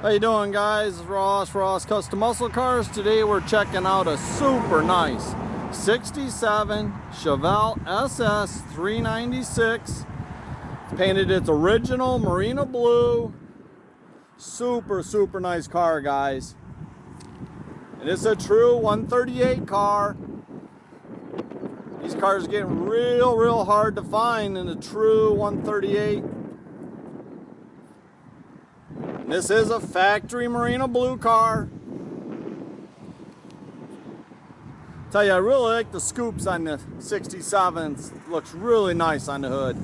How you doing, guys? Ross Custom Muscle Cars. Today we're checking out a super nice 67 Chevelle SS 396. It's painted its original Marina Blue. Super nice car, guys. And it's a true 138 car. These cars are getting real hard to find in a true 138. This is a factory Marina Blue car. Tell you, I really like the scoops on the 67s. Looks really nice on the hood.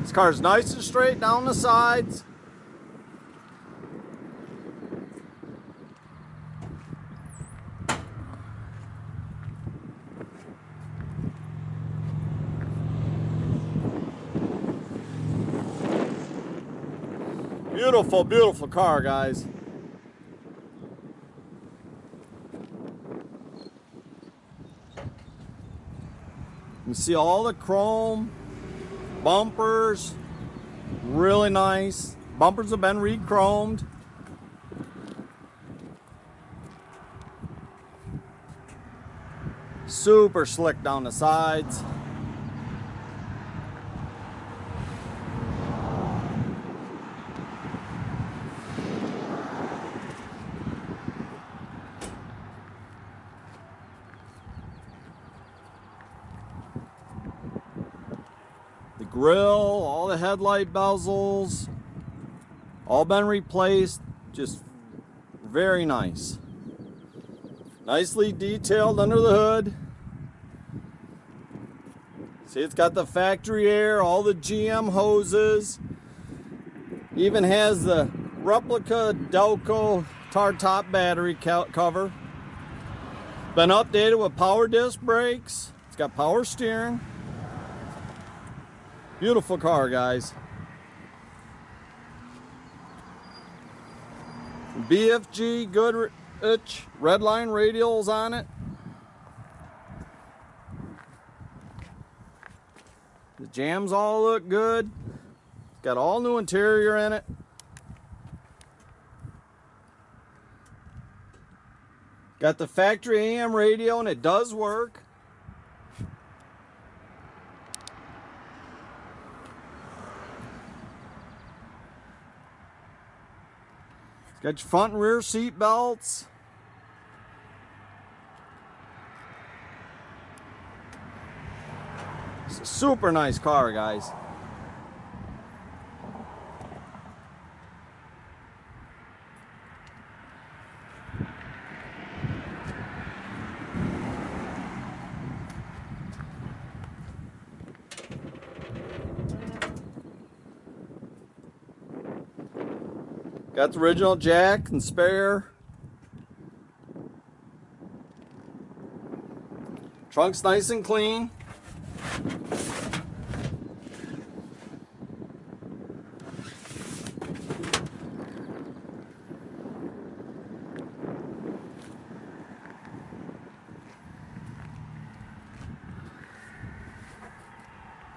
This car's nice and straight down the sides. Beautiful car, guys. You see all the chrome bumpers, really nice. Bumpers have been re-chromed. Super slick down the sides. The grill, all the headlight bezels, all been replaced. Just very nice. Nicely detailed under the hood. See, it's got the factory air, all the GM hoses. Even has the replica Delco tar top battery cover. Been updated with power disc brakes. It's got power steering. Beautiful car, guys. BFG Goodrich Redline radials on it. The jams all look good. Got all new interior in it. Got the factory AM radio, and it does work. Got your front and rear seat belts. It's a super nice car, guys. Got the original jack and spare. Trunk's nice and clean.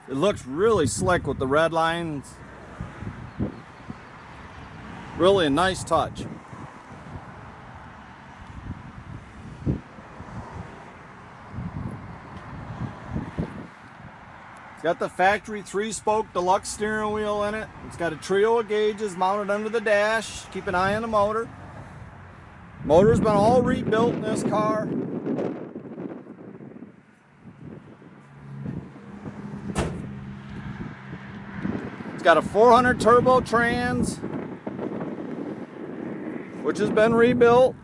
It looks really slick with the red lines. Really a nice touch. It's got the factory 3-spoke deluxe steering wheel in it. It's got a trio of gauges mounted under the dash. Keep an eye on the motor. Motor's been all rebuilt in this car. It's got a 400 turbo trans, which has been rebuilt.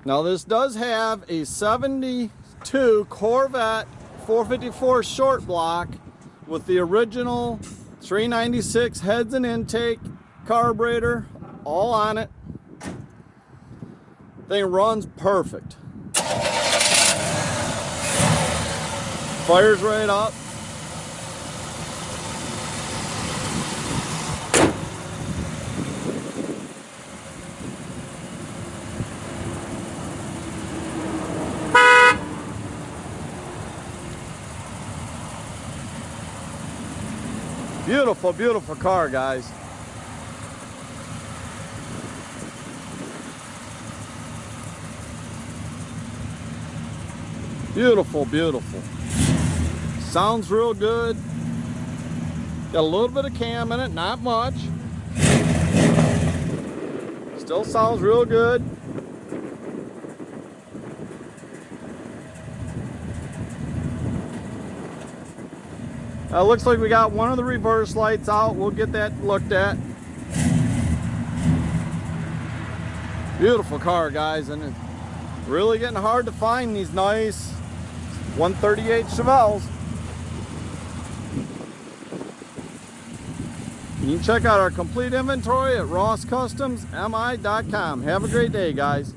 Now this does have a 72 Corvette 454 short block with the original 396 heads and intake, carburetor, all on it. Thing runs perfect. Fires right up. Beautiful, beautiful car, guys. Beautiful, beautiful. Sounds real good. Got a little bit of cam in it, not much. Still sounds real good. Looks like we got one of the reverse lights out. We'll get that looked at. Beautiful car, guys, and it's really getting hard to find these nice 138 Chevelles. You can check out our complete inventory at rosscustomsmi.com. Have a great day, guys.